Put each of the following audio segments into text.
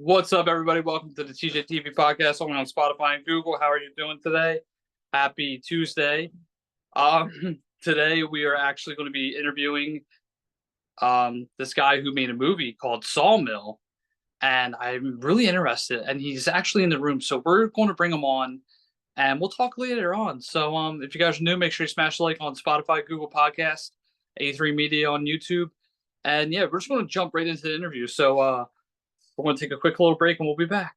What's up, everybody? Welcome to the TJAY TV podcast, only on Spotify and Google. How are you doing today? Happy Tuesday. Today we are actually going to be interviewing this guy who made a movie called Sawmill, and I'm really interested. And he's actually in the room, so we're going to bring him on, and we'll talk later on. So, if you guys are new, make sure you smash the like on Spotify, Google Podcast, A3 Media on YouTube, and yeah, we're just going to jump right into the interview. So, we're going to take a quick little break and we'll be back.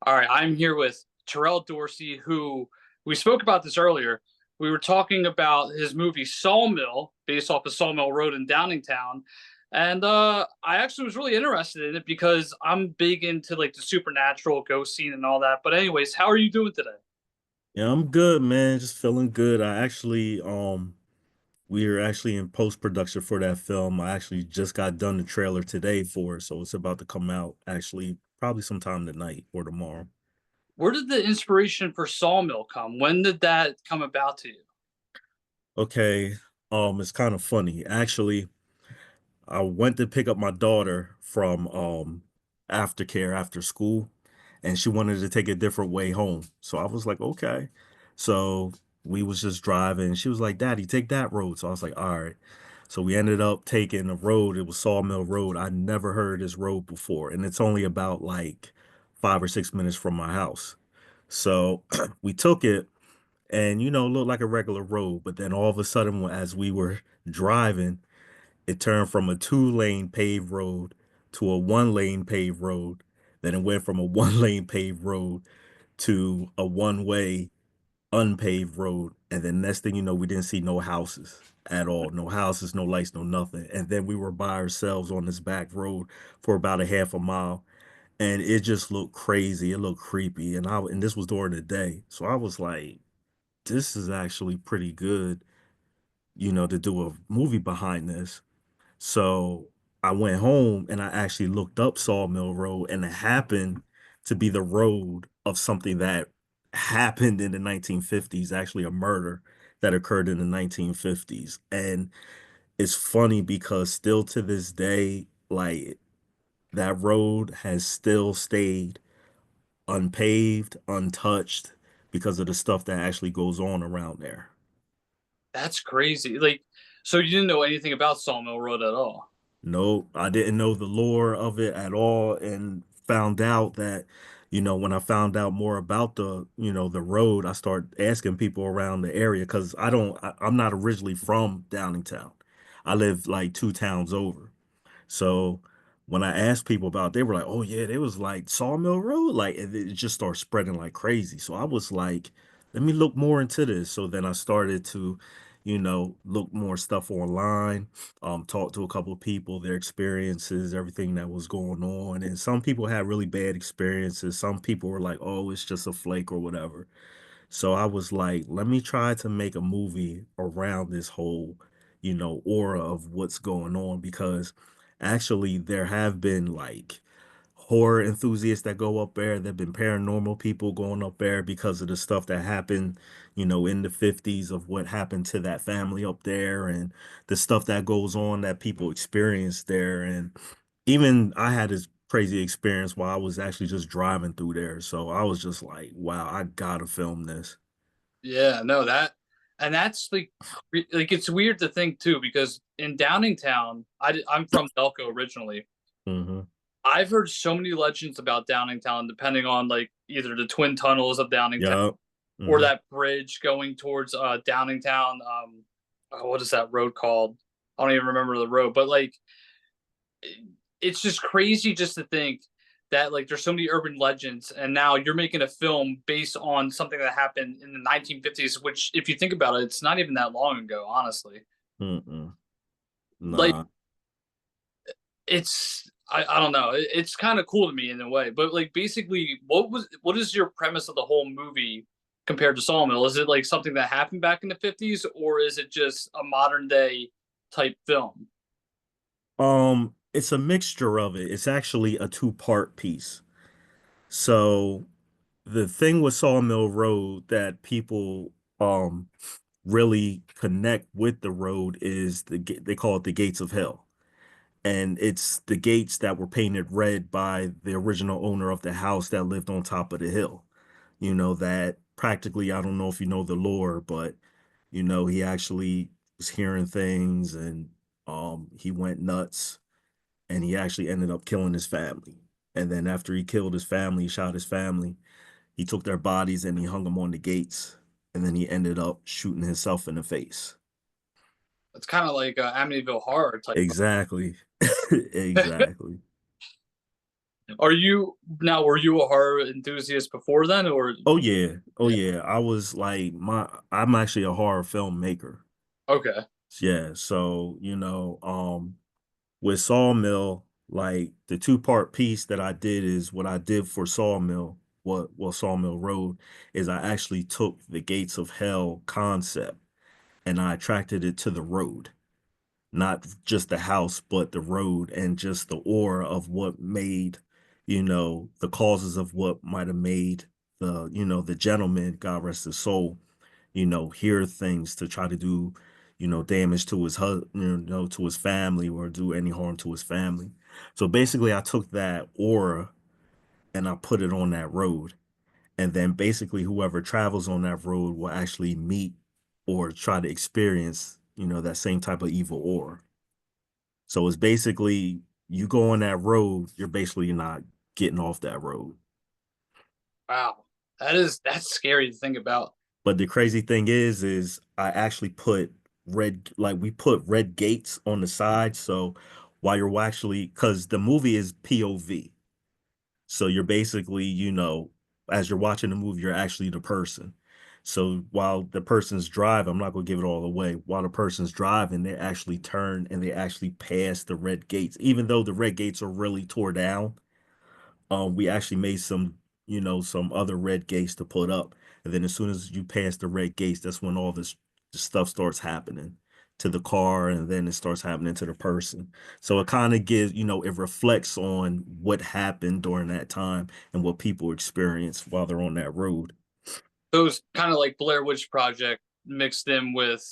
All right, I'm here with Terrell Dorsey, who we spoke about this earlier. We were talking about his movie Sawmill, based off of Sawmill Road in Downingtown. And I actually was really interested in it because I'm big into like the supernatural ghost scene and all that. But anyways, how are you doing today? Yeah, I'm good, man. Just feeling good. We are actually in post production for that film. I actually just got done the trailer today for it, so it's about to come out actually probably sometime tonight or tomorrow. Where did the inspiration for Sawmill come? When did that come about to you? Okay, it's kind of funny. Actually, I went to pick up my daughter from aftercare after school, and she wanted to take a different way home. So I was like, okay. So we was just driving. She was like, Daddy, take that road. So I was like, all right. So we ended up taking a road. It was Sawmill Road. I never heard this road before, and it's only about like 5 or 6 minutes from my house. So we took it, and it looked like a regular road. But then all of a sudden, as we were driving, it turned from a two-lane paved road to a one-lane paved road. Then it went from a one-lane paved road to a one-way unpaved road. And then next thing you know, we didn't see no houses at all. No houses, no lights, no nothing. And then we were by ourselves on this back road for about a half a mile. And it just looked crazy. It looked creepy. And this was during the day. So I was like, this is actually pretty good, to do a movie behind this. So I went home and I actually looked up Sawmill Road, and it happened to be the road of something that happened in the 1950s, actually a murder that occurred in the 1950s. And it's funny because still to this day, like that road has still stayed unpaved, untouched because of the stuff that actually goes on around there. That's crazy. Like, so you didn't know anything about Sawmill Road at all? No, I didn't know the lore of it at all, and found out that, when I found out more about the road, I started asking people around the area because I'm not originally from Downingtown. I live like 2 towns over. So when I asked people about it, they were like, "Oh yeah, they was like Sawmill Road," like it just started spreading like crazy. So I was like, "Let me look more into this." So then I started to, look more stuff online, talk to a couple of people, their experiences, everything that was going on, and some people had really bad experiences. Some people were like, "Oh, it's just a flake or whatever." So I was like, let me try to make a movie around this whole, aura of what's going on because actually there have been like horror enthusiasts that go up there. There've been paranormal people going up there because of the stuff that happened, in the 50s of what happened to that family up there and the stuff that goes on that people experience there. And even I had this crazy experience while I was actually just driving through there. So I was just like, wow, I gotta film this. Yeah, no, and that's like it's weird to think too because in Downingtown, I'm from Delco originally. Hmm. I've heard so many legends about Downingtown, depending on like either the twin tunnels of Downingtown Yep. or Hmm. that bridge going towards Downingtown. What is that road called? I don't even remember the road, but like it's just crazy just to think that like there's so many urban legends and now you're making a film based on something that happened in the 1950s, which if you think about it, it's not even that long ago, honestly. Mm-mm. Like Nah. I don't know, it's kind of cool to me in a way, but like basically what is your premise of the whole movie compared to Sawmill? Is it like something that happened back in the 50s or is it just a modern day type film? It's a mixture of it. It's actually a two-part piece. So the thing with Sawmill Road that people really connect with the road is they call it the gates of hell. and it's the gates that were painted red by the original owner of the house that lived on top of the hill. That practically, I don't know if you know the lore, but he actually was hearing things, and he went nuts, and he actually ended up killing his family. And then after he killed his family, he shot his family, he took their bodies and he hung them on the gates, and then he ended up shooting himself in the face. It's kind of like Amityville Horror type. Exactly. Exactly. Are you now? Were you a horror enthusiast before then, or Oh yeah. Oh yeah? yeah. I was like I'm actually a horror filmmaker. Okay. Yeah. So, with Sawmill, like the two-part piece that I did is what I did for Sawmill, what Sawmill Road is I actually took the Gates of Hell concept and I attracted it to the road. Not just the house, but the road and just the aura of what made, the causes of what might have made the gentleman, God rest his soul, hear things to try to do, damage to his to his family or do any harm to his family. So basically I took that aura and I put it on that road. And then basically whoever travels on that road will actually meet or try to experience, that same type of evil aura. So it's basically you go on that road, you're basically not getting off that road. Wow, that's scary to think about. But the crazy thing is I actually put we put red gates on the side. So while you're actually, because the movie is POV. So you're basically, as you're watching the movie, you're actually the person. So while the person's driving, I'm not gonna give it all away. While the person's driving, they actually turn and they actually pass the red gates, even though the red gates are really tore down. We actually made some other red gates to put up. And then as soon as you pass the red gates, that's when all the stuff starts happening to the car, and then it starts happening to the person. So it kind of gives, it reflects on what happened during that time and what people experience while they're on that road. So it was kind of like Blair Witch Project mixed in with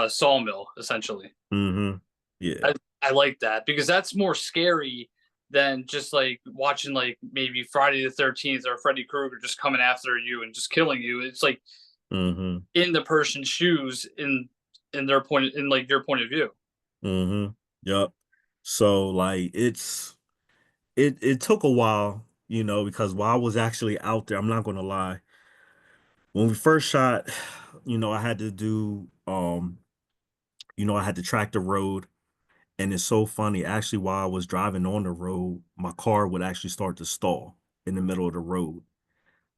Sawmill, essentially. Mm-hmm. Yeah. I like that because that's more scary than just like watching like maybe Friday the 13th or Freddy Krueger just coming after you and just killing you. It's like Mm-hmm. in the person's shoes in their point in like your point of view. Mm-hmm. Yep. So like it took a while, because while I was actually out there, I'm not gonna lie. When we first shot, I had to do I had to track the road. And it's so funny. Actually, while I was driving on the road, my car would actually start to stall in the middle of the road.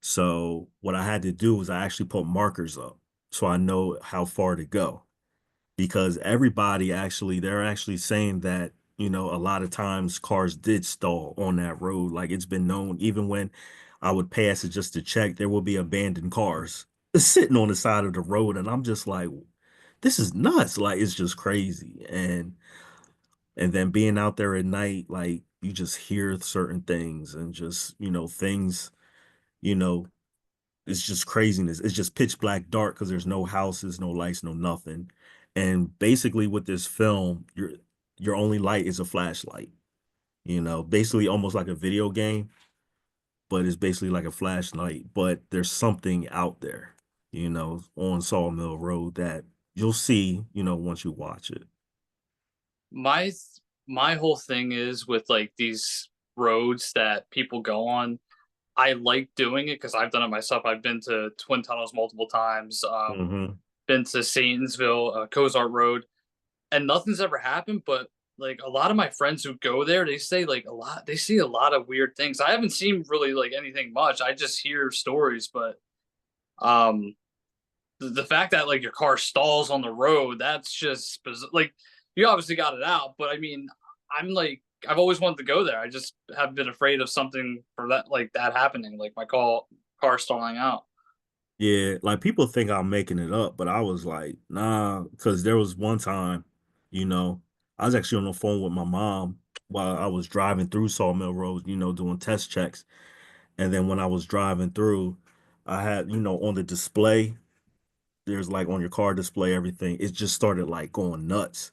So what I had to do was I actually put markers up so I know how far to go. Because everybody actually, they're actually saying that, a lot of times cars did stall on that road. Like it's been known, even when I would pass it just to check, there will be abandoned cars sitting on the side of the road. And I'm just like, this is nuts. Like it's just crazy. And then being out there at night, like you just hear certain things and just, things, you know, it's just craziness. It's just pitch black dark because there's no houses, no lights, no nothing. And basically with this film, your only light is a flashlight, basically almost like a video game, but it's basically like a flashlight. But there's something out there, on Sawmill Road that you'll see, once you watch it. My my whole thing is with like these roads that people go on. I like doing it because I've done it myself. I've been to Twin Tunnels multiple times. Hmm. Been to Satonsville, Cozart Road, and nothing's ever happened. But like a lot of my friends who go there, they say like a lot. They see a lot of weird things. I haven't seen really like anything much. I just hear stories, but um, the fact that like your car stalls on the road, that's just like you obviously got it out. But I mean, I'm like I've always wanted to go there. I just have been afraid of something for that like that happening, like my car stalling out. Yeah, like people think I'm making it up, but I was like, nah, because there was one time, you know, I was actually on the phone with my mom while I was driving through Sawmill Road, doing test checks. And then when I was driving through, I had, on the display, there's like on your car display, everything, it just started like going nuts.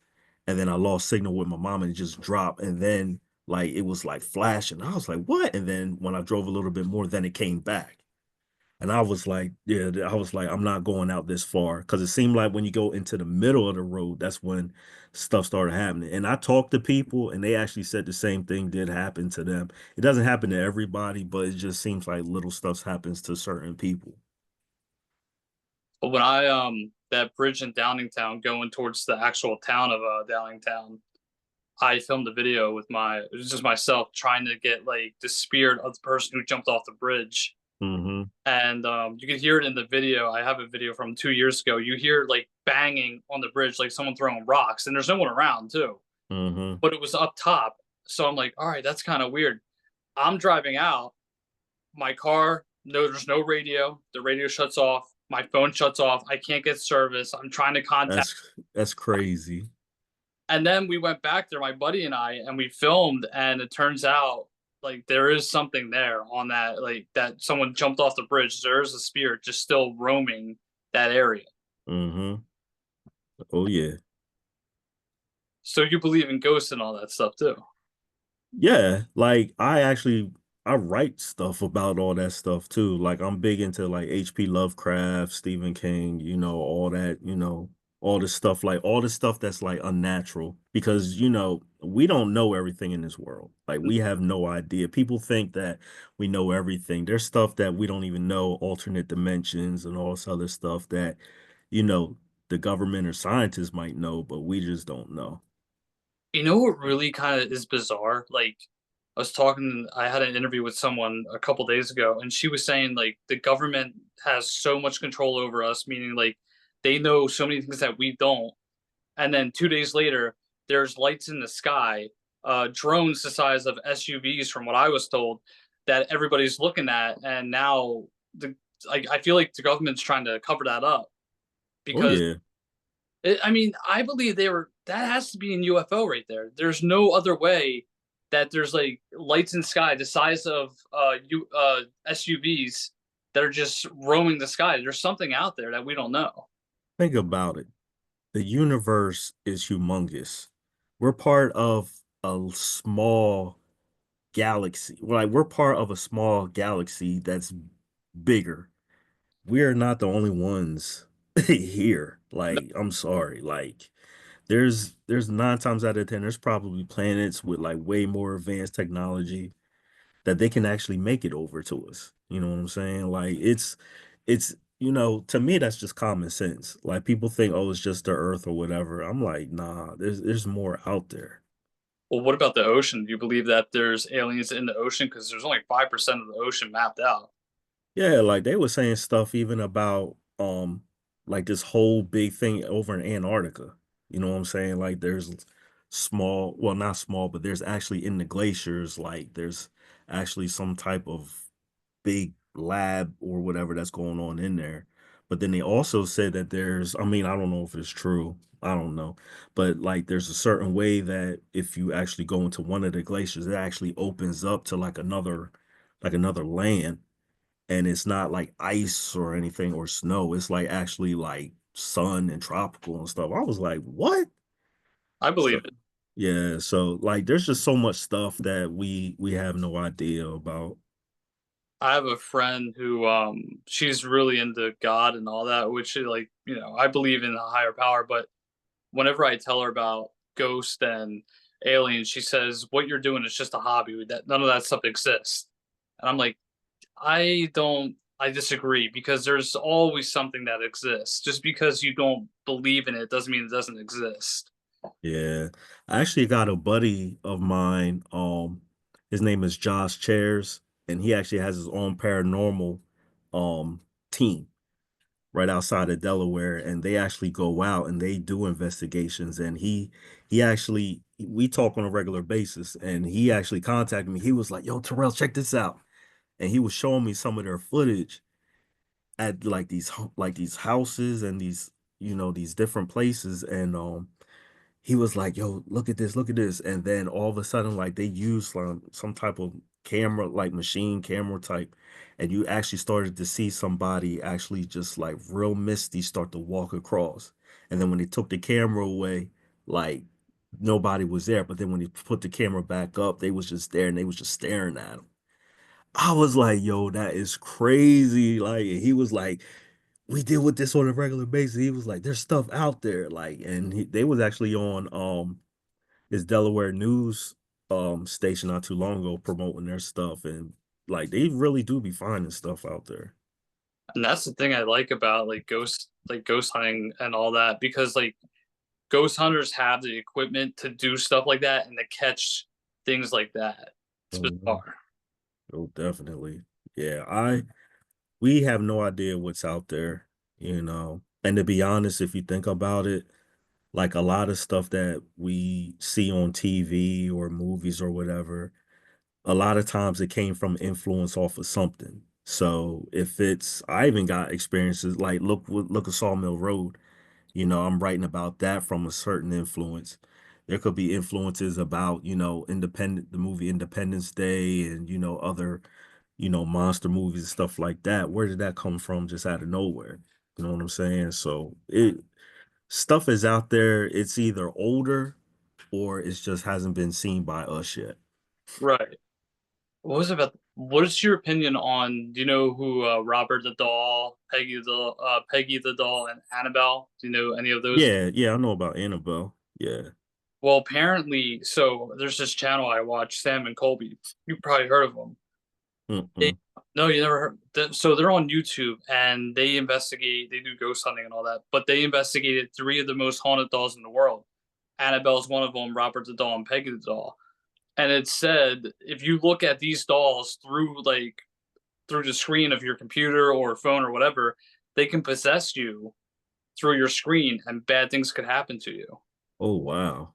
and then I lost signal with my mom and it just dropped, and then like it was like flashing. I was like, what? And then when I drove a little bit more, then it came back. And I was like, yeah, I was like, I'm not going out this far because it seemed like when you go into the middle of the road, that's when stuff started happening. And I talked to people and they actually said the same thing did happen to them. It doesn't happen to everybody, but it just seems like little stuff happens to certain people. But when I that bridge in Downingtown going towards the actual town of Downingtown, I filmed a video with it was just myself trying to get like the spirit of the person who jumped off the bridge. Mm-hmm. And you can hear it in the video. I have a video from 2 years ago. You hear like banging on the bridge, like someone throwing rocks, and there's no one around too. Mm-hmm. But it was up top. So I'm like, all right, that's kind of weird. I'm driving out, my car, no, there's no radio. The radio shuts off. My phone shuts off. I can't get service. I'm trying to contact. That's crazy. And then we went back there, my buddy and I, and we filmed. And it turns out like there is something there on that, like that someone jumped off the bridge. There is a spirit just still roaming that area. Mm-hmm. Oh yeah. So you believe in ghosts and all that stuff too. Yeah, like I write stuff about all that stuff too. Like I'm big into like HP Lovecraft, Stephen King, all that, all the stuff that's like unnatural because we don't know everything in this world. Like we have no idea. People think that we know everything. There's stuff that we don't even know, alternate dimensions and all this other stuff that, you know, the government or scientists might know, but we just don't know. You know what really kind of is bizarre? Like, I had an interview with someone a couple days ago, and she was saying, like, the government has so much control over us, meaning, like, they know so many things that we don't. And then 2 days later, there's lights in the sky, drones the size of SUVs, from what I was told, that everybody's looking at. And now, the I feel like the government's trying to cover that up Oh because yeah. I mean, I believe that has to be an UFO right there. There's no other way that there's like lights in the sky the size of SUVs that are just roaming the sky. There's something out there that we don't know. Think about it. The universe is humongous. We're part of a small galaxy. Like we're part of a small galaxy that's bigger. We're not the only ones here. No, Like, I'm sorry. Like, there's 9 times out of 10, there's probably planets with like way more advanced technology that they can actually make it over to us. You know what I'm saying? Like it's to me that's just common sense. Like people think, oh, it's just the earth or whatever. I'm like, nah, there's more out there. well, what about the ocean? Do you believe that there's aliens in the ocean? Because there's only 5% of the ocean mapped out. Yeah, like they were saying stuff even about like this whole big thing over in Antarctica. You know what I'm saying? Like there's small, well not small, but there's actually in the glaciers, like there's actually some type of big lab or whatever that's going on in there. But then they also said that I mean, I don't know if it's true. I don't know. But like there's a certain way that if you actually go into one of the glaciers, it actually opens up to like another land, and it's not like ice or anything or snow. It's like actually like sun and tropical and stuff. I was like, what? I So believe it. yeah, so like there's just so much stuff that we have no idea about. I have a friend who she's really into God and all that, which is like, I believe in a higher power, but whenever I tell her about ghosts and aliens, she says, "What you're doing is just a hobby. That none of that stuff exists." And I'm like, I don't. I disagree because there's always something that exists. Just because you don't believe in it doesn't mean it doesn't exist. Yeah. I actually got a buddy of mine, his name is Josh Chairs, and he actually has his own paranormal um team right outside of Delaware, and they actually go out and they do investigations, and he actually we talk on a regular basis, and he actually contacted me. He was like, "Yo, Terrell, check this out." And he was showing me some of their footage at like these houses and these different places, and he was like, "Yo, look at this," and then all of a sudden, like they used some type of camera, like machine camera type, and you actually started to see somebody actually just like real misty start to walk across, and then when they took the camera away, like nobody was there. But then when he put the camera back up, they was just there and they was just staring at him. I was like, yo, that is crazy. Like, and he was like, we deal with this on a regular basis. He was like, there's stuff out there. Like, and they was actually on his Delaware news station not too long ago promoting their stuff. And like they really do be finding stuff out there. And that's the thing I like about like ghost hunting and all that, because like ghost hunters have the equipment to do stuff like that and to catch things like that. It's Mhm. bizarre. Oh, definitely. Yeah, we have no idea what's out there, you know. And to be honest, if you think about it, like a lot of stuff that we see on TV or movies or whatever, a lot of times it came from influence off of something. So if it's, I even got experiences like look at Sawmill Road. You know, I'm writing about that from a certain influence. There could be influences about, the movie Independence Day and, other, monster movies and stuff like that. Where did that come from just out of nowhere? You know what I'm saying? So stuff is out there. It's either older or it just hasn't been seen by us yet. Right. What is your opinion on, do you know who Robert the Doll, Peggy the Doll, and Annabelle? Do you know any of those? Yeah, yeah, I know about Annabelle. Yeah. Well, apparently, so there's this channel I watch, Sam and Colby. You probably heard of them. They, Mm-mm. no, you never heard. So they're on YouTube and they investigate. They do ghost hunting and all that. But they investigated three of the most haunted dolls in the world. Annabelle's one of them. Robert the Doll and Peggy the Doll. And it said if you look at these dolls through the screen of your computer or phone or whatever, they can possess you through your screen, and bad things could happen to you. Oh wow.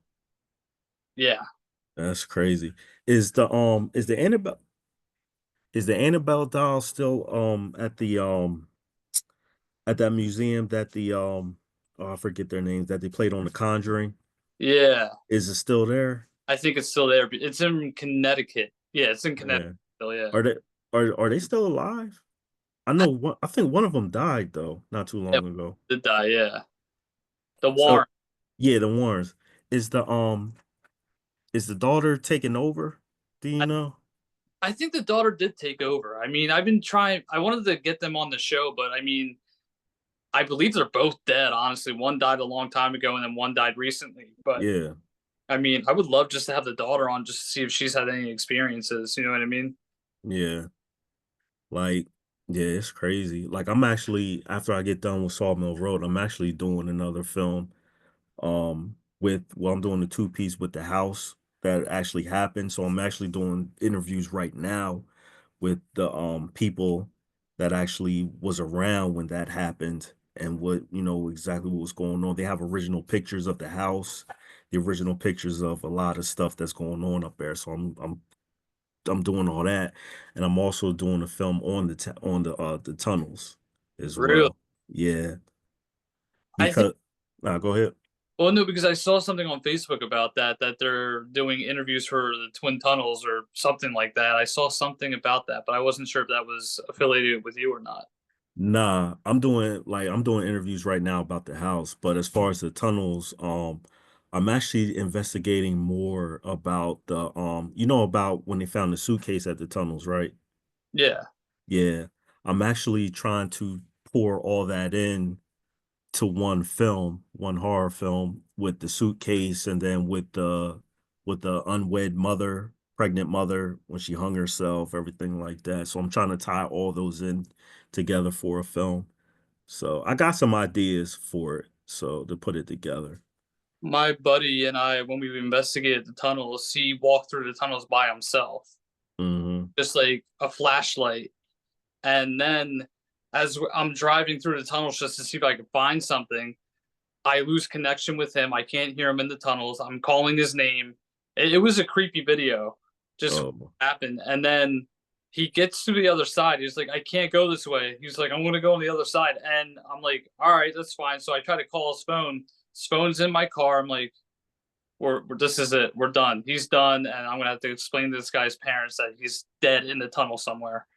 Yeah, That's crazy. Is the Annabelle doll still at that museum that the oh, I forget their names that they played on The Conjuring? yeah. Is it still there? I think it's still there. It's in Connecticut. Yeah, it's in Connecticut Yeah. still. Yeah, Are they are they still alive? I I, know one I think one of them died though, not too yeah, long ago. did die. Yeah, the Warren. So yeah, the Warrens. Is is the daughter taking over? Do you I, know? I think the daughter did take over. I mean, I've been trying. I wanted to get them on the show, but I mean, I believe they're both dead. Honestly, one died a long time ago, and then one died recently. But Yeah, I mean, I would love just to have the daughter on just to see if she's had any experiences. You know what I mean? yeah. Like, yeah, it's crazy. Like I'm actually after I get done with Sawmill Road, I'm actually doing another film I'm doing the two piece with the house that actually happened. So I'm actually doing interviews right now with the people that actually was around when that happened and what exactly what was going on. They have original pictures of the house, the original pictures of a lot of stuff that's going on up there. So I'm doing all that, and I'm also doing a film on the tunnels as Really? well. Yeah, I think. because go ahead. Well, no, because I saw something on Facebook about that they're doing interviews for the Twin Tunnels or something like that. I saw something about that, but I wasn't sure if that was affiliated with you or not. Nah, I'm doing interviews right now about the house, but as far as the tunnels, I'm actually investigating more about the about when they found the suitcase at the tunnels, right? Yeah. Yeah, I'm actually trying to pour all that in to one film, one horror film with the suitcase and then with the unwed mother, pregnant mother when she hung herself, everything like that. So I'm trying to tie all those in together for a film. So I got some ideas for it, so to put it together. My buddy and I, when we investigated the tunnels, he walked through the tunnels by himself, Hmm. just like a flashlight. And then as I'm driving through the tunnels just to see if I could find something, I lose connection with him. I can't hear him in the tunnels. I'm calling his name. It was a creepy video, just Oh, happened. And then he gets to the other side. He's like, I can't go this way. He's like, I'm going to go on the other side. And I'm like, all right, that's fine. So I try to call his phone. His phone's in my car. I'm like, this is it. We're done. He's done. And I'm going to have to explain to this guy's parents that he's dead in the tunnel somewhere.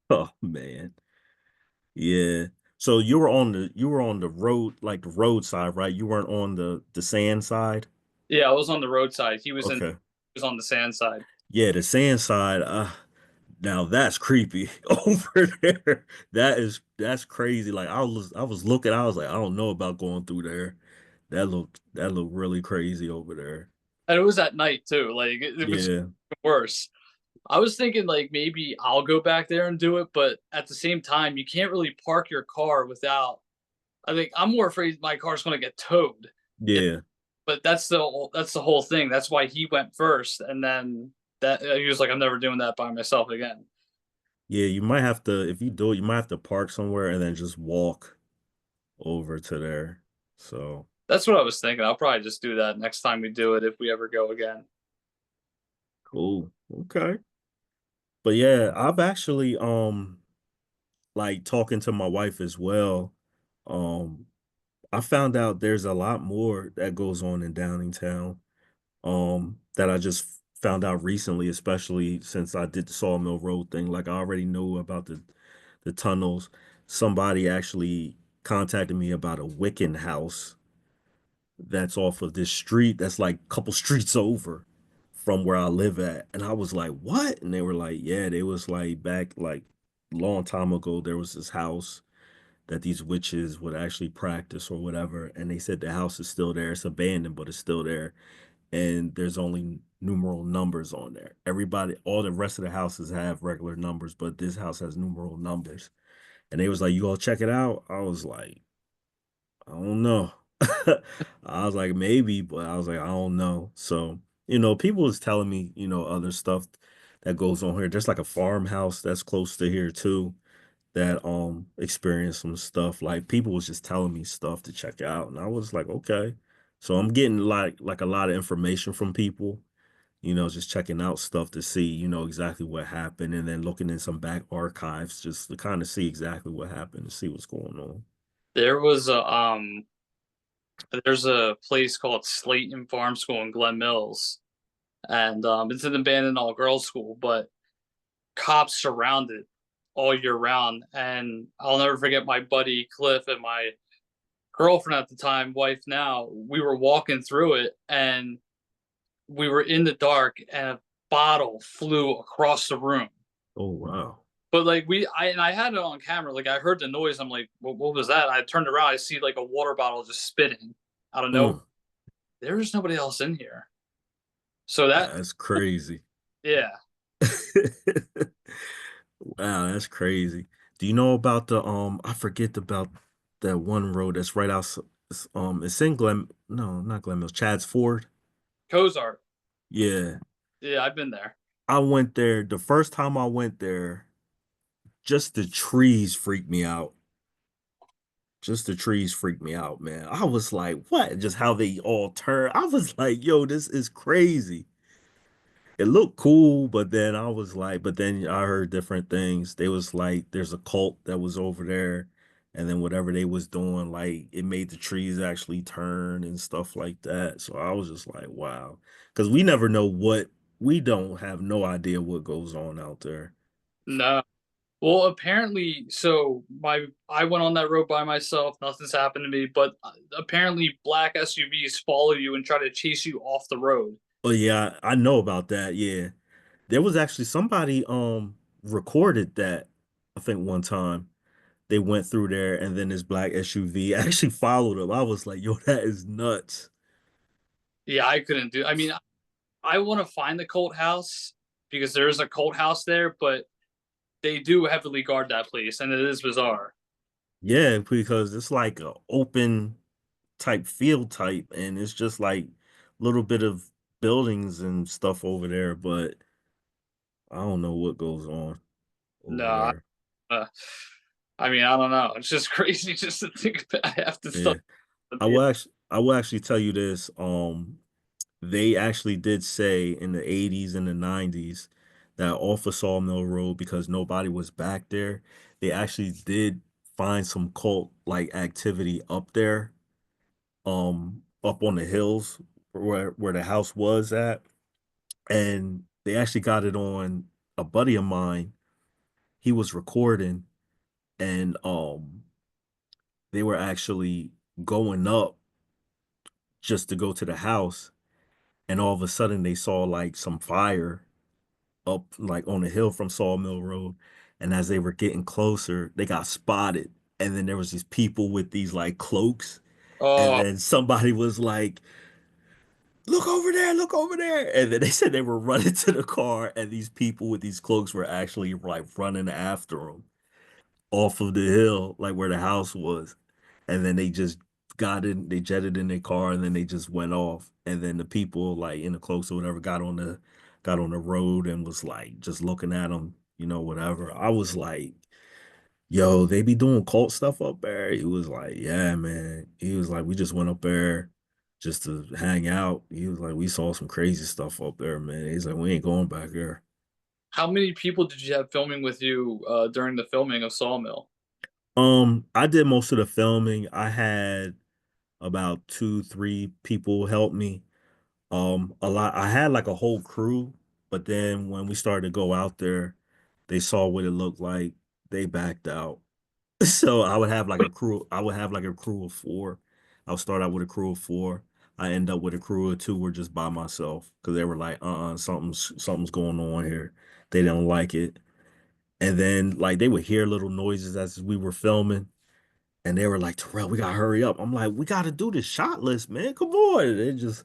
oh man. Yeah. So you were on the road, like the road side, right? You weren't on the sand side. Yeah, I was on the roadside. Okay. He was on the sand side. Yeah, the sand side, now that's creepy over there. That's crazy. Like I was looking, I was like, I don't know about going through there. That looked really crazy over there. And it was at night too. Like it was Yeah. worse. I was thinking like maybe I'll go back there and do it, but at the same time, you can't really park your car without. I think I'm more afraid my car's going to get towed. If, Yeah. but that's the whole thing. That's why he went first, and then that he was like, "I'm never doing that by myself again." Yeah, you might have to if you do it, you might have to park somewhere and then just walk over to there. So, That's what I was thinking. I'll probably just do that next time we do it if we ever go again. cool. Okay. But yeah, I've actually like talking to my wife as well. Um I found out there's a lot more that goes on in Downingtown, that I just found out recently, especially since I did the Sawmill Road thing. Like I already knew about the tunnels. Somebody actually contacted me about a Wiccan house that's off of this street that's like a couple streets over from where I live at. And I was like, what? And they were like, yeah, they was like back like long time ago, there was this house that these witches would actually practice or whatever. And they said the house is still there. It's abandoned, but it's still there. And there's only numeral numbers on there. Everybody, all the rest of the houses have regular numbers, but this house has numeral numbers. And they was like, you gonna check it out? I was like, I don't know. I was like, maybe, but I was like, I don't know. So, people was telling me, other stuff that goes on here. There's like a farmhouse that's close to here too that experienced some stuff. Like people was just telling me stuff to check out. And I was like, okay. So I'm getting like a lot of information from people, just checking out stuff to see, exactly what happened and then looking in some back archives just to kind of see exactly what happened and see what's going on. There was a there's a place called Slayton Farm School in Glen Mills, and it's an abandoned all girls school, but cops surround it all year round. And I'll never forget my buddy Cliff and my girlfriend at the time, wife now. We were walking through it, and we were in the dark, and a bottle flew across the room. Oh wow. But like I had it on camera. Like I heard the noise. I'm like, what was that? I turned around. I see like a water bottle just spitting out of nowhere. Mm, There was nobody else in here. So that, that's crazy. yeah, Wow, that's crazy. Do you know about the I forget about that one road that's right outside it's in Glen no, not Glen Mills, Chad's Ford. Cozart. Yeah. Yeah, I've been there. I went there the first time I went there, just the trees freaked me out. Just the trees freaked me out, man. I was like, what? Just how they all turn. I was like, yo, this is crazy. It looked cool, but then I was like, but then I heard different things. They was like, there's a cult that was over there, and then whatever they was doing, like it made the trees actually turn and stuff like that. So I was just like, wow, because we don't have no idea what goes on out there. No. Well, apparently, so my I went on that road by myself. Nothing's happened to me, but apparently, black SUVs follow you and try to chase you off the road. Oh yeah, I know about that. Yeah, there was actually somebody recorded that. I think one time they went through there, and then this black SUV actually followed them. I was like, yo, that is nuts. Yeah, I couldn't do. I mean, I want to find the cult house because there is a cult house there, but they do heavily guard that place, and it is bizarre. Yeah, because it's like a open type field type, and it's just like little bit of buildings and stuff over there, but I don't know what goes on over No, there. uh, I mean, I don't know. It's just crazy just to think about. I have to Yeah, stuff. Yeah, I will actually tell you this. They actually did say in the 80s and the 90s that off of Sawmill Road, because nobody was back there, they actually did find some cult like activity up there, up on the hills where the house was at. And they actually got it on a buddy of mine. He was recording and they were actually going up just to go to the house. and all of a sudden they saw like some fire up like on the hill from Sawmill Road. And as they were getting closer, they got spotted. And then there was these people with these like cloaks. And Oh, then somebody was like, look over there, look over there. And then they said they were running to the car, and these people with these cloaks were actually like running after them off of the hill, like where the house was. And then they just got in, they jetted in their car, and then they just went off. And then the people like in the cloaks or whatever got on the road and was like just looking at them, whatever. I was like, yo, they be doing cult stuff up there. He was like, yeah, man. He was like, we just went up there just to hang out. He was like, we saw some crazy stuff up there, man. He's like, we ain't going back there. how many people did you have filming with you during the filming of Sawmill? I did most of the filming. I had about two, three people help me. A lot. I had like a whole crew, but then when we started to go out there, they saw what it looked like. They backed out. So I would have like a crew. I would have like a crew of four. I would start out with a crew of four. I end up with a crew of two or just by myself because they were like, something's going on here. They didn't like it. And then like they would hear little noises as we were filming, and they were like, Terrell, we gotta hurry up. I'm like, we gotta do this shot list, man. Come on. They just,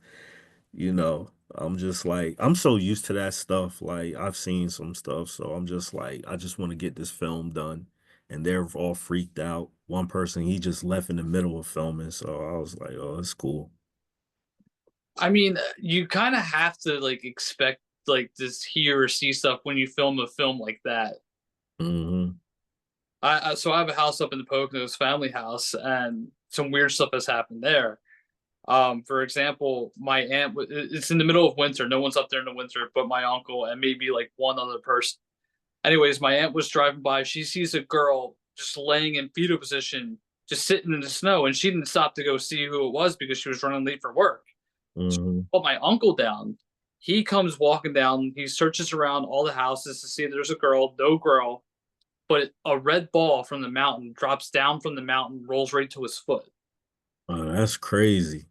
I'm just like, I'm so used to that stuff. Like I've seen some stuff, so I'm just like, I just want to get this film done. And they're all freaked out. One person, he just left in the middle of filming, so I was like, oh, it's cool. I mean, you kind of have to like expect like this hear or see stuff when you film a film like that. Hmm. So I have a house up in the Poconos, family house, and some weird stuff has happened there. For example, my aunt, it's in the middle of winter. No one's up there in the winter, but my uncle and maybe like one other person. Anyways, my aunt was driving by. She sees a girl just laying in fetal position, just sitting in the snow, and she didn't stop to go see who it was because she was running late for work. She Hmm. put my uncle down. He comes walking down. He searches around all the houses to see if there's a girl. No girl, but a red ball from the mountain drops down from the mountain, rolls right to his foot. Oh, that's crazy.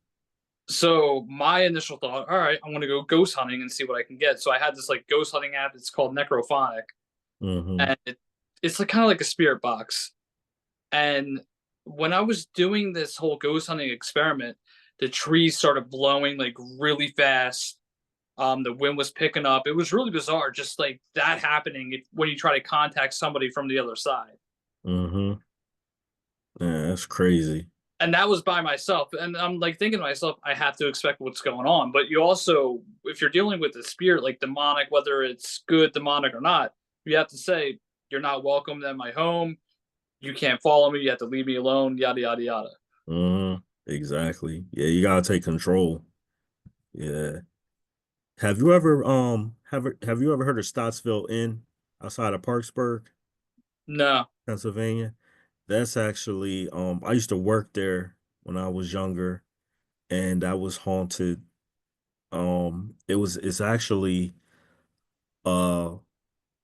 So my initial thought, all right, I'm gonna go ghost hunting and see what I can get. So I had this like ghost hunting app. It's called Necrophonic, Hmm. and it's like kind of like a spirit box. And when I was doing this whole ghost hunting experiment, the trees started blowing like really fast. The wind was picking up. It was really bizarre, just like that happening when you try to contact somebody from the other side. Hmm. Yeah, that's crazy. And that was by myself. And I'm like thinking to myself, I have to expect what's going on. But you also, if you're dealing with a spirit like demonic, whether it's good, demonic, or not, you have to say, you're not welcome at my home. You can't follow me. You have to leave me alone, yada, yada, yada. Hmm. Exactly. Yeah, you gotta take control. Yeah. Have you ever heard of Stottsville Inn outside of Parksburg, No. Pennsylvania? That's actually I used to work there when I was younger, and that was haunted. It's actually uh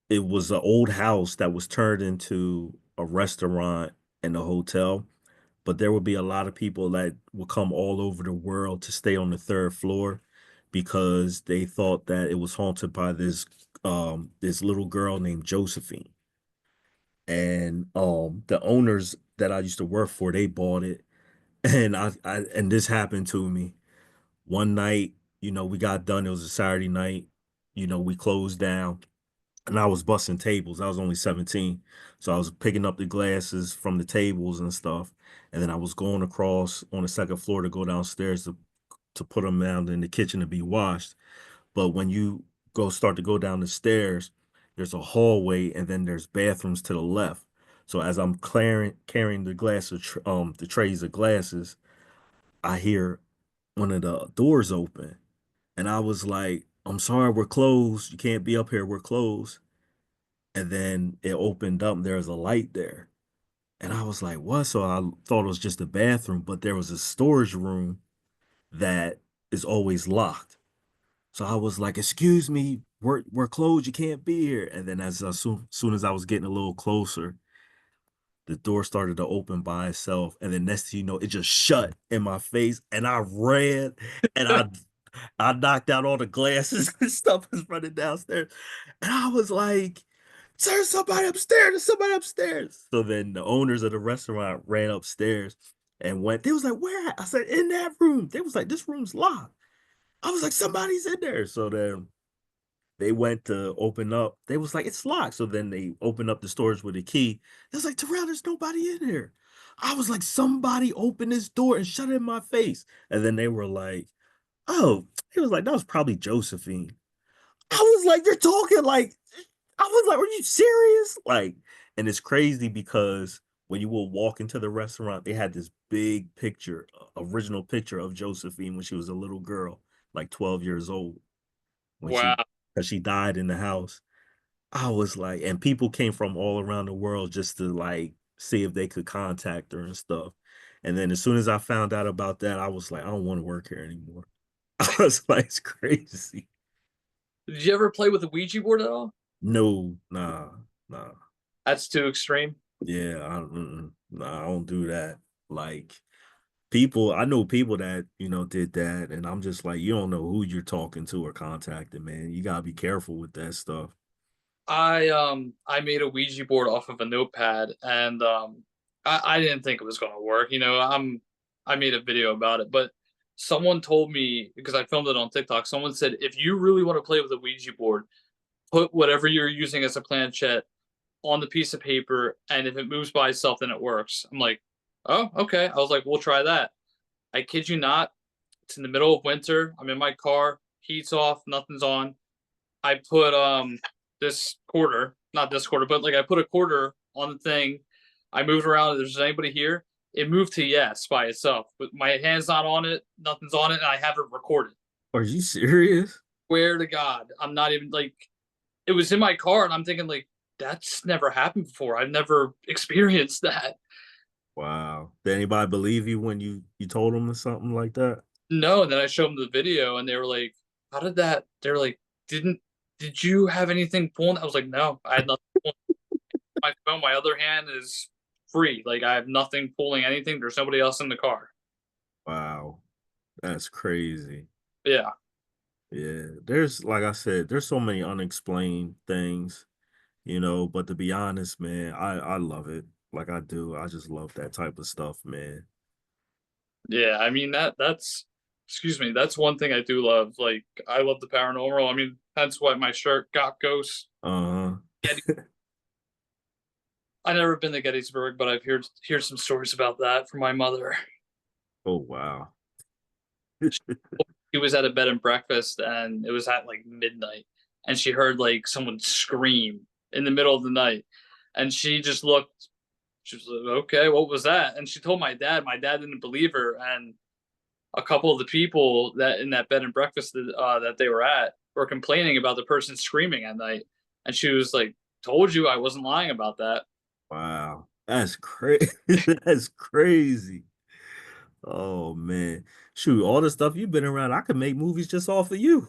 it was an old house that was turned into a restaurant and a hotel, but there would be a lot of people that would come all over the world to stay on the third floor because they thought that it was haunted by this little girl named Josephine. And the owners that I used to work for, they bought it. And and this happened to me. One night, we got done. It was a Saturday night. We closed down and I was busting tables. I was only 17. So I was picking up the glasses from the tables and stuff. And then I was going across on the second floor to go downstairs to put them down in the kitchen to be washed. But when you start to go down the stairs, there's a hallway and then there's bathrooms to the left. So as I'm carrying the the trays of glasses, I hear one of the doors open. And I was like, I'm sorry, we're closed. You can't be up here. We're closed. And then it opened up and there was a light there. And I was like, what? So I thought it was just a bathroom, but there was a storage room that is always locked. So I was like, excuse me, we're closed, you can't be here. And then as soon as I was getting a little closer, the door started to open by itself. And then next thing you know, it just shut in my face. And I ran and I knocked out all the glasses and stuff was running downstairs. And I was like, there's somebody upstairs, there's somebody upstairs. So then the owners of the restaurant ran upstairs and went, they was like, where at? I said, in that room. They was like, this room's locked. I was like, somebody's in there. So then they went to open up. They was like, it's locked. So then they opened up the storage with a key. They was like, Terrell, there's nobody in here. I was like, somebody opened this door and shut it in my face. And then they were like, oh, he was like, that was probably Josephine. I was like, you're talking like, I was like, are you serious? Like, and it's crazy because when you will walk into the restaurant, they had this big picture, original picture of Josephine when she was a little girl, like 12 years old, when Wow. because she died in the house. I was like, and people came from all around the world just to like see if they could contact her and stuff. And then as soon as I found out about that, I was like, I don't want to work here anymore. I was like, it's crazy. Did you ever play with a Ouija board at all? No, nah. That's too extreme. Yeah, nah, I don't do that. Like people, I know people that, did that, and I'm just like, you don't know who you're talking to or contacting, man. You gotta be careful with that stuff. I made a Ouija board off of a notepad, and I didn't think it was gonna work. I made a video about it, but someone told me, because I filmed it on TikTok, someone said if you really want to play with a Ouija board, put whatever you're using as a planchette on the piece of paper, and if it moves by itself, then it works. I'm like, oh, okay. I was like, we'll try that. I kid you not. It's in the middle of winter. I'm in my car, heat's off, nothing's on. I put this quarter, not this quarter, but like I put a quarter on the thing. I moved around. If there's anybody here, it moved to yes by itself. But my hand's not on it, nothing's on it, and I have it recorded. Are you serious? Swear to God, I'm not even like, it was in my car, and I'm thinking like, that's never happened before. I've never experienced that. Wow. Did anybody believe you when you told them or something like that? No, and then I showed them the video, and they were like, "How did that?" They were like, Did you have anything pulling?" I was like, "No, I had nothing pulling my phone. My other hand is free. Like I have nothing pulling anything. There's nobody else in the car." Wow. That's crazy. Yeah, Yeah. There's like I said, there's so many unexplained things, but to be honest, man, I love it. Like I do. I just love that type of stuff, man. yeah. I mean that's excuse me. That's one thing I do love. Like I love the paranormal. I mean that's why my shirt got ghosts. Uh-huh. I never been to Gettysburg, but I've heard some stories about that from my mother. Oh wow. She was at a bed and breakfast, and it was at like midnight, and she heard like someone scream in the middle of the night, and she just looked. She was like, "Okay, what was that?" And she told my dad. My dad didn't believe her, and a couple of the people that in that bed and breakfast that they were at were complaining about the person screaming at night, and she was like, "Told you I wasn't lying about that." Wow. That's crazy. That's crazy. Oh man. Shoot, all the stuff you've been around, I could make movies just off of you.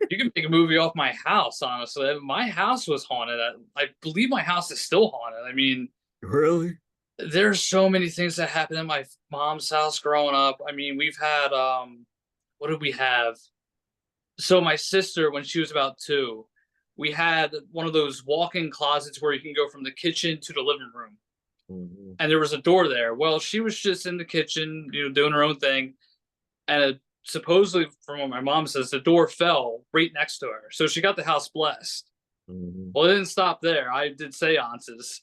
You can make a movie off my house, honestly. My house was haunted. I believe my house is still haunted. I mean, Really? there's so many things that happened in my mom's house growing up. I mean, we've had what did we have? So my sister, when she was about 2, we had one of those walk-in closets where you can go from the kitchen to the living room. Mhm. And there was a door there. Well, she was just in the kitchen, doing her own thing. And supposedly, from what my mom says, the door fell right next to her. So she got the house blessed. Mhm. Well, it didn't stop there. I did seances.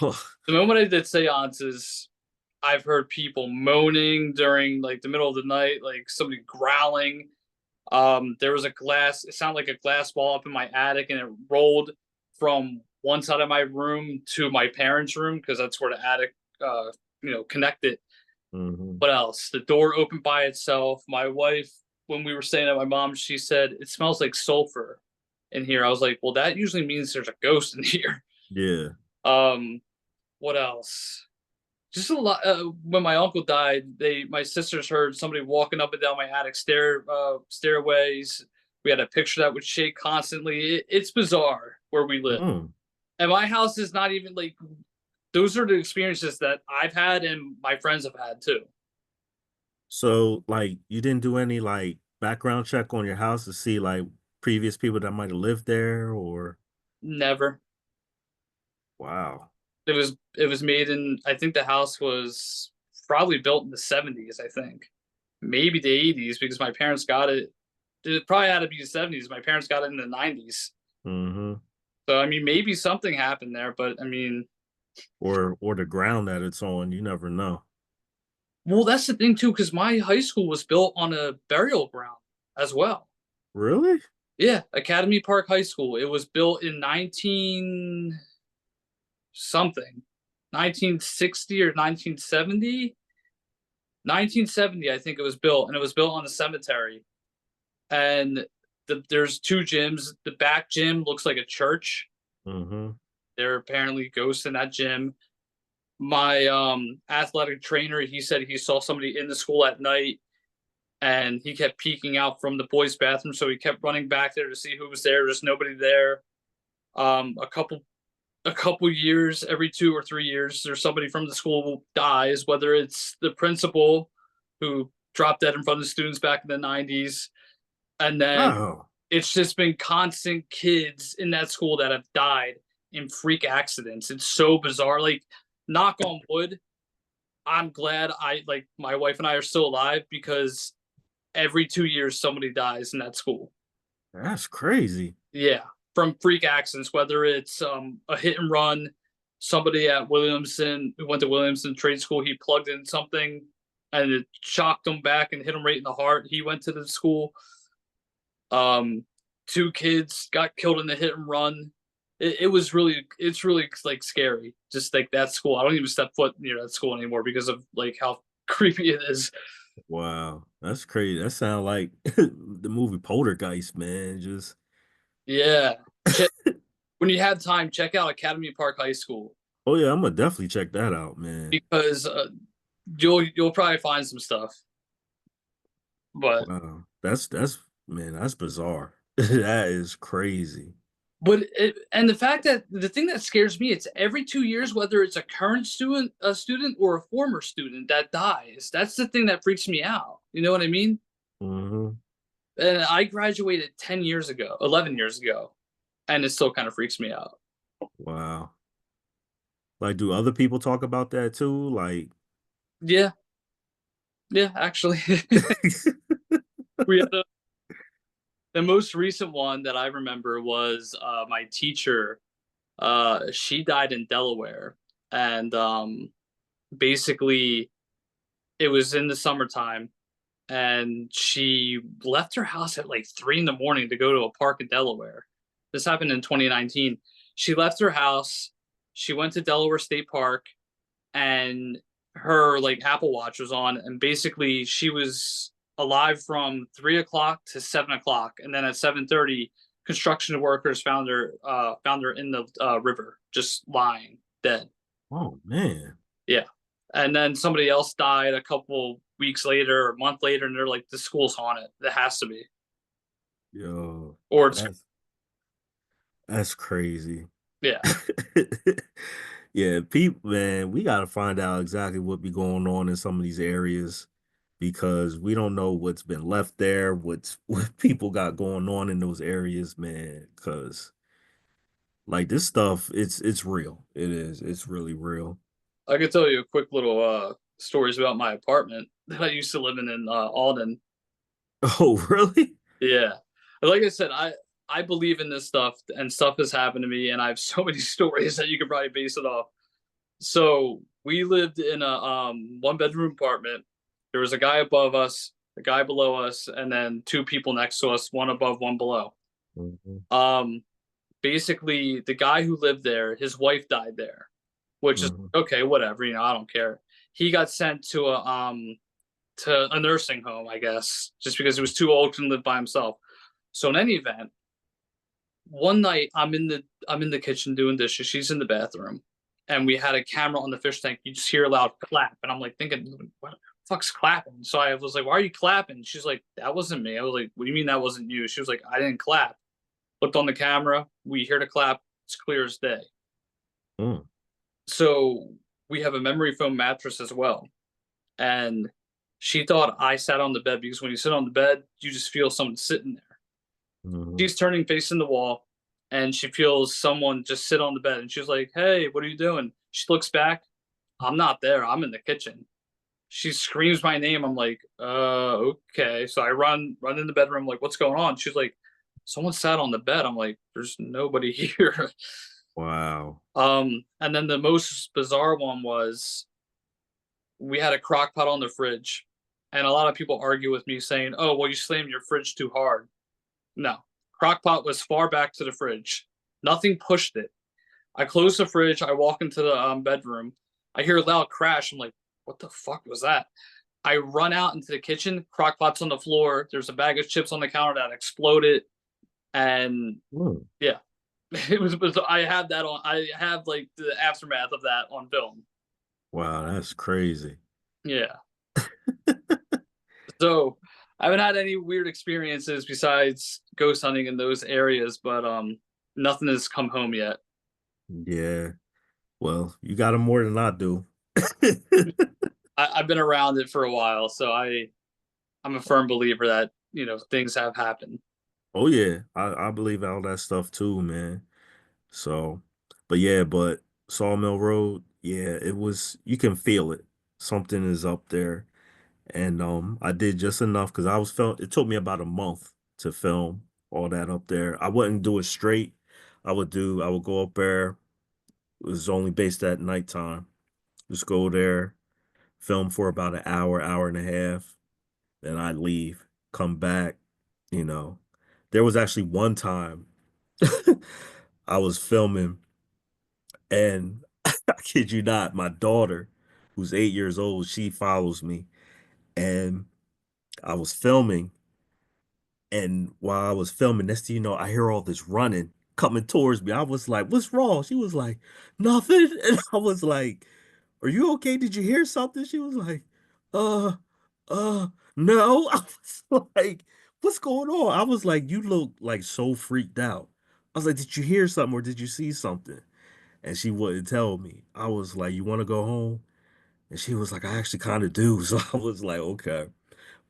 Oh, The moment I did seances, I've heard people moaning during like the middle of the night, like somebody growling. There was a glass, it sounded like a glass wall up in my attic, and it rolled from one side of my room to my parents' room because that's where the attic, connected. mhm. What else? The door opened by itself. My wife, when we were staying at my mom's, she said it smells like sulfur in here. I was like, well, that usually means there's a ghost in here. Yeah. Um, what else? Just a lot. When my uncle died, my sisters heard somebody walking up and down my attic stairways. We had a picture that would shake constantly. It's bizarre where we live, Mm. and my house is not even like. Those are the experiences that I've had and my friends have had too. So, like, you didn't do any, like, background check on your house to see, like, previous people that might have lived there or Never. wow. It was made in, I think the house was probably built in the 70s, I think. Maybe the 80s because my parents got it. It probably had to be the 70s. My parents got it in the 90s. Mhm. So I mean, maybe something happened there, but I mean, Or the ground that it's on, you never know. well, that's the thing too, because my high school was built on a burial ground as well. Really? Yeah, Academy Park High School. It was built in 19 something, 1960 or 1970. 1970, I think it was built, and it was built on a cemetery. And there's two gyms. The back gym looks like a church. Mhm. There are apparently ghosts in that gym. My athletic trainer, he said he saw somebody in the school at night, and he kept peeking out from the boys' bathroom, so he kept running back there to see who was there. There's nobody there. A couple years, every 2 or 3 years, there's somebody from the school who dies, whether it's the principal who dropped dead in front of the students back in the 90s, and then Oh, it's just been constant kids in that school that have died in freak accidents. It's so bizarre. Like, knock on wood, I'm glad my wife and I are still alive because every 2 years somebody dies in that school. that's crazy. Yeah, from freak accidents, whether it's a hit and run, somebody at Williamson who went to Williamson Trade School, he plugged in something and it shocked him back and hit him right in the heart. He went to the school. Um, Two kids got killed in the hit and run. It's really like scary. Just like that school. I don't even step foot near that school anymore because of like how creepy it is. Wow, that's crazy. That sound like the movie Poltergeist, man. Just Yeah. Check, when you have time, check out Academy Park High School oh yeah, Imma definitely check that out, man. because you'll probably find some stuff. But Wow. That's man, that's bizarre. That is crazy. and the fact that the thing that scares me, it's every 2 years, whether it's a current student or a former student that dies. That's the thing that freaks me out. You know what I mean? Mhm. And I graduated 10 years ago, 11 years ago, and it still kind of freaks me out. Wow. Like, do other people talk about that too? Like Yeah, yeah, actually. We had the most recent one that I remember was my teacher. She died in Delaware, and basically it was in the summertime, and she left her house at like 3 in the morning to go to a park in Delaware. This happened in 2019. She left her house. She went to Delaware State Park, and her like Apple Watch was on, and basically she was alive from 3 o'clock to 7 o'clock, and then at 7:30, construction workers found her in the river, just lying dead. oh, man. Yeah, and then somebody else died a couple weeks later or a month later, and they're like, "The school's haunted. It has to be, Yo, or it's that's crazy. yeah." Yeah, people, man, we gotta find out exactly what be going on in some of these areas because we don't know what's been left there, what people got going on in those areas, man. Cause like this stuff, it's real. It is. It's really real. I could tell you a quick little stories about my apartment that I used to live in Alden. Oh, really? Yeah. Like I said, I believe in this stuff and stuff has happened to me and I have so many stories that you could probably base it off. So we lived in a one bedroom apartment. There was a guy above us, a guy below us, and then two people next to us, one above, one below. Mhm, Um Basically the guy who lived there, his wife died there, which is mhm, okay, whatever, I don't care. He got sent to a nursing home, I guess, just because he was too old to live by himself. So in any event, one night I'm in the kitchen doing dishes. She's in the bathroom, and we had a camera on the fish tank. You just hear a loud clap, and I'm like thinking, "What the fuck's clapping?" So I was like, "Why are you clapping?" She's like, "That wasn't me." I was like, "What do you mean that wasn't you?" She was like, "I didn't clap." Looked on the camera. We hear the clap. It's clear as day. So we have a memory foam mattress as well, and She thought I sat on the bed because when you sit on the bed, you just feel someone sitting there. Mhm. She's turning facing the wall and she feels someone just sit on the bed and she's like, "Hey, what are you doing?" She looks back. I'm not there. I'm in the kitchen. She screams my name. I'm like, okay. So I run in the bedroom, like, what's going on? She's like, someone sat on the bed. I'm like, there's nobody here. Wow. And then the most bizarre one was we had a crock pot on the fridge. And a lot of people argue with me saying, oh, well, you slammed your fridge too hard. No. Crock pot was far back to the fridge. Nothing pushed it. I close the fridge. I walk into the bedroom. I hear a loud crash. I'm like, what the fuck was that? I run out into the kitchen. Crock pot's on the floor. There's a bag of chips on the counter that exploded. And Mm. yeah, it was. I have that on. I have like the aftermath of that on film. Wow, that's crazy. Yeah. So I haven't had any weird experiences besides ghost hunting in those areas, but nothing has come home yet. Yeah. Well, you got 'em more than I do. I've been around it for a while, so I'm a firm believer that things have happened. Oh, yeah. I believe all that stuff too, man. So, but yeah, but Sawmill Road, yeah, it was you can feel it. Something is up there. And I did just enough because I was film it took me about a month to film all that up there. I wouldn't do it straight. I would go up there. It was only based at nighttime. Just go there, film for about an hour, hour and a half, then I'd leave, come back, you know. There was actually one time I was filming and I kid you not, my daughter, who's 8 years old, she follows me. And I was filming, and while I was filming, next thing you know, I hear all this running coming towards me. I was like, "What's wrong?" She was like, "Nothing." And I was like, "Are you okay? Did you hear something?" She was like, "Uh, no." I was like, "What's going on?" I was like, "You look like so freaked out." I was like, "Did you hear something or did you see something?" And she wouldn't tell me. I was like, "You want to go home?" And she was like, "I actually kind of do." So I was like, "Okay."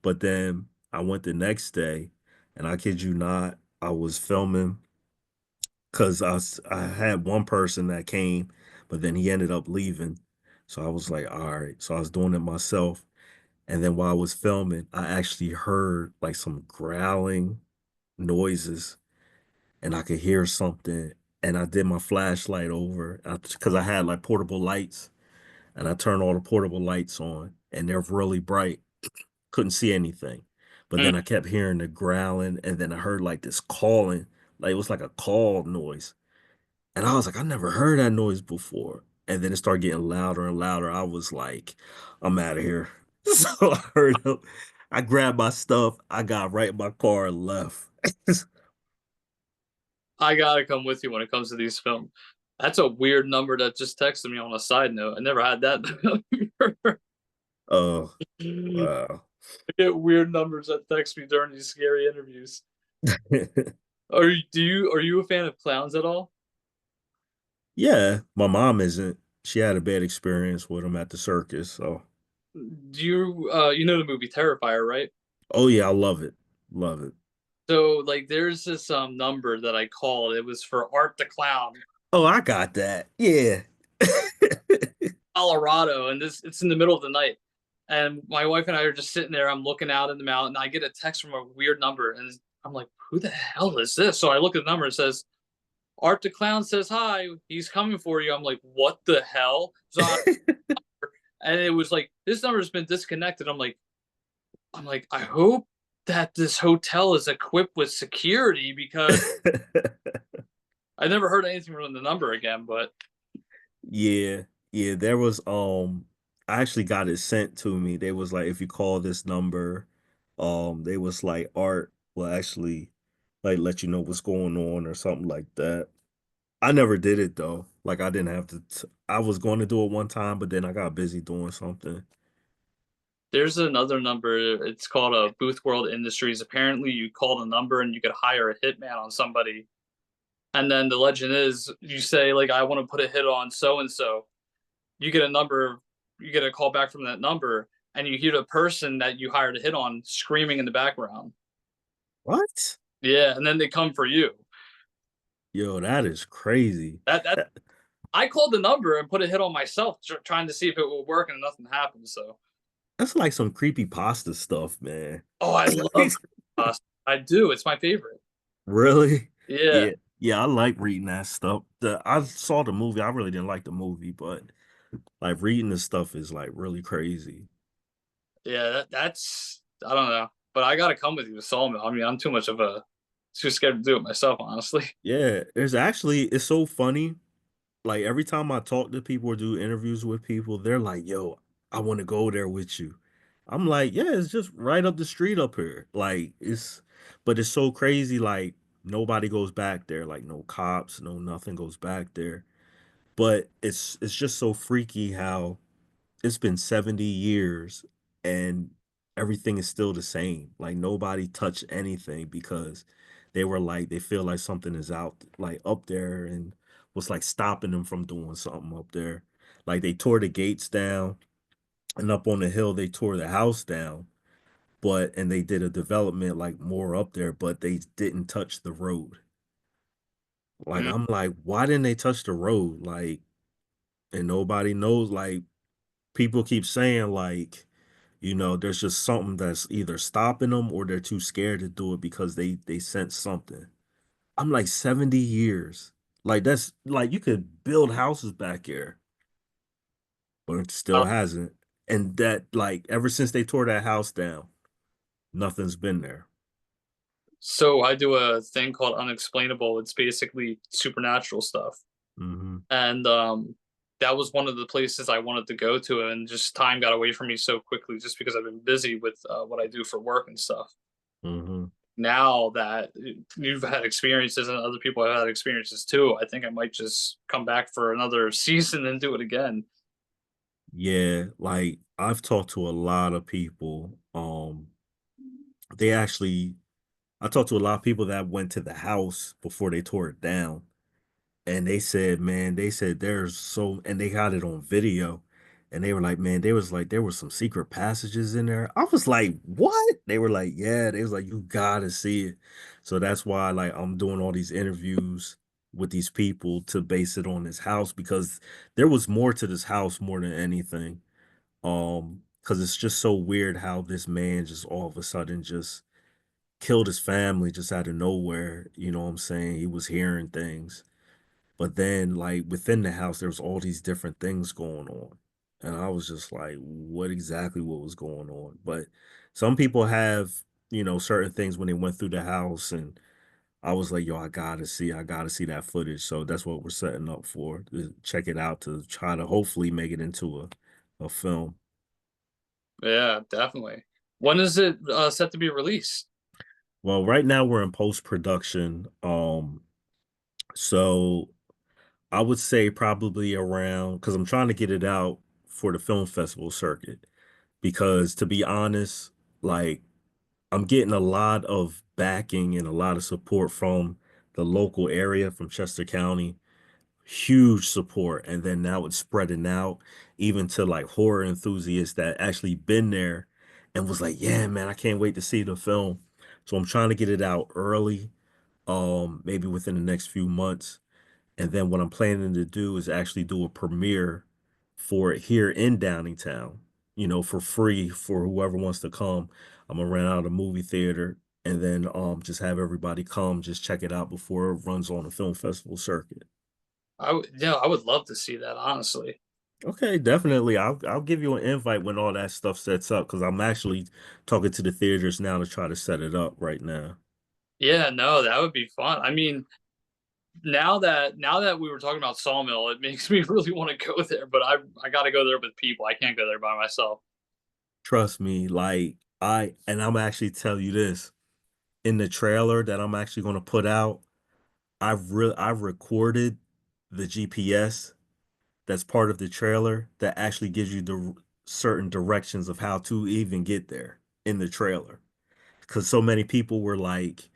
But then I went the next day, and I kid you not, I was filming because I had one person that came, but then he ended up leaving. So I was like, all right. So I was doing it myself. And then while I was filming, I actually heard like some growling noises and I could hear something. And I did my flashlight over because I had like portable lights and I turned all the portable lights on and they're really bright. Couldn't see anything. But Mm. then I kept hearing the growling and then I heard like this calling, like it was like a call noise. And I was like, I never heard that noise before. And then it started getting louder and louder. I was like, I'm out of here. So I heard him. I grabbed my stuff. I got right in my car and left. I gotta come with you when it comes to these films. That's a weird number that just texted me on a side note. I never had that number. Oh, I wow. get weird numbers that text me during these scary interviews. Are you a fan of clowns at all? Yeah, my mom isn't. She had a bad experience with him at the circus. So, Do you know the movie Terrifier, right? oh yeah, I love it. Love it. So like there's this number that I called. It was for Art the Clown, Oh, I got that. Yeah. Colorado, and this it's in the middle of the night. And my wife and I are just sitting there. I'm looking out in the mountain. I get a text from a weird number, and I'm like, "Who the hell is this?" So I look at the number. It says, "Art the Clown says hi. He's coming for you." I'm like, "What the hell?" And it was like, "This number's been disconnected." I'm like, I hope that this hotel is equipped with security because I never heard anything from the number again. But Yeah, yeah, there was, I actually got it sent to me. They was like, if you call this number, they was like, Art will actually like let you know what's going on or something like that. I never did it though. Like I didn't have to, I was going to do it one time, but then I got busy doing something. there's another number. It's called a Booth World Industries. Apparently, you call the number and you could hire a hitman on somebody. And then the legend is, you say like, I want to put a hit on so and so. You get a number. You get a call back from that number. and you hear the person that you hired to hit on screaming in the background. What? Yeah, and then they come for you. Yo, that is crazy. That That I called the number and put a hit on myself, trying to see if it would work, and nothing happened. So, that's like some creepy pasta stuff, man. oh, I love creepypasta. I do. It's my favorite. Really? Yeah, Yeah. Yeah, I like reading that stuff. I saw the movie. I really didn't like the movie, but like reading this stuff is like really crazy. yeah. That's I don't know, but I gotta come with you to Sawmill. I mean, I'm too scared to do it myself, honestly. Yeah, it's so funny. Like every time I talk to people or do interviews with people, they're like, "Yo, I want to go there with you." I'm like, "Yeah, it's just right up the street up here." But it's so crazy. Like nobody goes back there. Like no cops, no nothing goes back there. But it's just so freaky how it's been 70 years and everything is still the same. Like nobody touched anything because they were like they feel like something is out like up there and was like stopping them from doing something up there. Like they tore the gates down and up on the hill they tore the house down, but and they did a development like more up there, but they didn't touch the road. Like Mm. I'm like, why didn't they touch the road? Like and nobody knows like people keep saying like there's just something that's either stopping them or they're too scared to do it because they sense something. I'm like 70 years. Like that's like you could build houses back here, but it still hasn't. And that like ever since they tore that house down, nothing's been there. So I do a thing called unexplainable. It's basically supernatural stuff. Hmm. And that was one of the places I wanted to go to, and just time got away from me so quickly just because I've been busy with what I do for work and stuff. Hmm. Now that you've had experiences and other people have had experiences too, I think I might just come back for another season and do it again. Yeah, like I've talked to a lot of people. They actually I talked to a lot of people that went to the house before they tore it down. And they said, man, they said there's so, and they got it on video. And they were like, man, they was like, there were some secret passages in there. I was like, what? They were like, yeah. They was like, you gotta see it. So that's why, like, I'm doing all these interviews with these people to base it on this house because there was more to this house more than anything. Because it's just so weird how this man just all of a sudden just killed his family just out of nowhere. You know what I'm saying? He was hearing things. But then, like within the house, there was all these different things going on, and I was just like, what was going on? But some people have, certain things when they went through the house, and I was like, yo, I gotta see that footage. So that's what we're setting up for, to check it out to try to hopefully make it into a film. Yeah, definitely. When is it set to be released? Well, right now we're in post production, so I would say probably around because I'm trying to get it out for the film festival circuit. Because to be honest, like I'm getting a lot of backing and a lot of support from the local area from Chester County. Huge support. And then now it's spreading out even to like horror enthusiasts that actually been there and was like, yeah, man, I can't wait to see the film. So I'm trying to get it out early, maybe within the next few months. And then what I'm planning to do is actually do a premiere for it here in Downingtown, for free for whoever wants to come. I'm gonna rent out a movie theater and then just have everybody come just check it out before it runs on the film festival circuit. Yeah, I would love to see that, honestly. Okay, definitely. I'll give you an invite when all that stuff sets up because I'm actually talking to the theaters now to try to set it up right now. Yeah, no, that would be fun. I mean, now that we were talking about Sawmill, it makes me really want to go there, but I got to go there with people. I can't go there by myself. Trust me, like I'm actually tell you this in the trailer that I'm actually going to put out. I've recorded the GPS that's part of the trailer that actually gives you the certain directions of how to even get there in the trailer. Because so many people were like,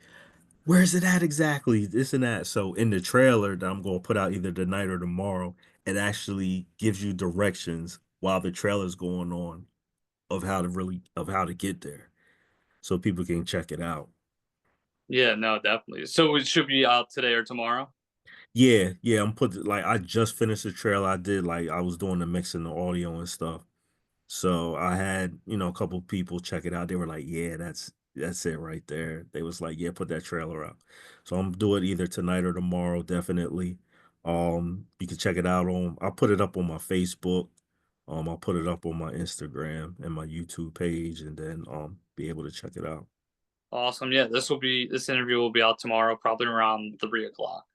"Where's it at exactly?" This and that. So in the trailer that I'm going to put out either tonight or tomorrow, it actually gives you directions while the trailer's going on. of how to get there, so people can check it out. Yeah, no, definitely. So it should be out today or tomorrow? Yeah, yeah, I just finished the trailer. I was doing the mixing, the audio and stuff. So I had, a couple people check it out. They were like, "Yeah, that's it right there." They was like, "Yeah, put that trailer out." So I'm do it either tonight or tomorrow, definitely. You can check it out I'll put it up on my Facebook. I'll put it up on my Instagram and my YouTube page, and then be able to check it out. Awesome. Yeah, this interview will be out tomorrow, probably around 3 o'clock.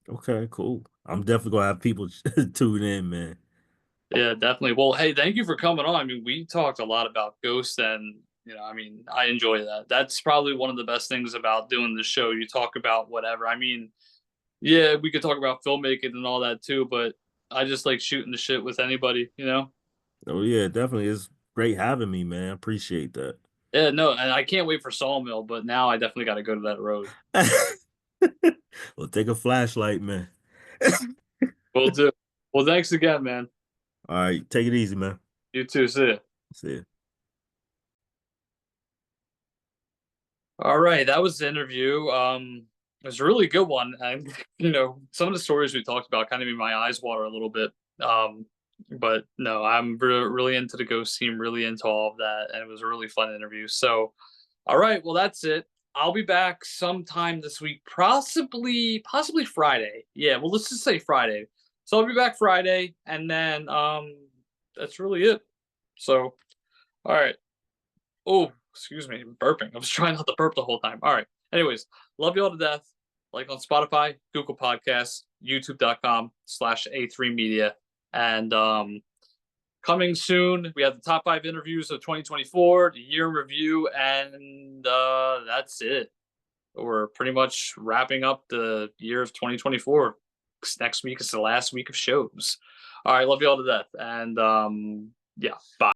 Okay, cool. I'm definitely gonna have people tune in, man. Yeah, definitely. Well, hey, thank you for coming on. I mean, we talked a lot about ghosts, and I mean, I enjoy that. That's probably one of the best things about doing the show. You talk about whatever. I mean, yeah, we could talk about filmmaking and all that too, but I just like shooting the shit with anybody. Oh yeah, definitely. It's great having me, man. Appreciate that. Yeah, no, and I can't wait for Sawmill, but now I definitely got to go to that road. Well, take a flashlight, man. We'll do. Well, thanks again, man. All right, take it easy, man. You too. See ya. See ya. All right, that was the interview. It was a really good one, and some of the stories we talked about kind of made my eyes water a little bit. Um, but no, I'm really into the ghost team, really into all of that, and it was a really fun interview. So, all right, well, that's it. I'll be back sometime this week, possibly Friday. Yeah, well, let's just say Friday. So I'll be back Friday, and then that's really it. So, all right. Oh, excuse me, burping. I was trying not to burp the whole time. All right. Anyways, love you all to death. Like on Spotify, Google Podcasts, youtube.com/A3media. And coming soon, we have the top 5 interviews of 2024, the year in review, and that's it. We're pretty much wrapping up the year of 2024. Next week is the last week of shows. All right, love you all to death. And yeah, bye.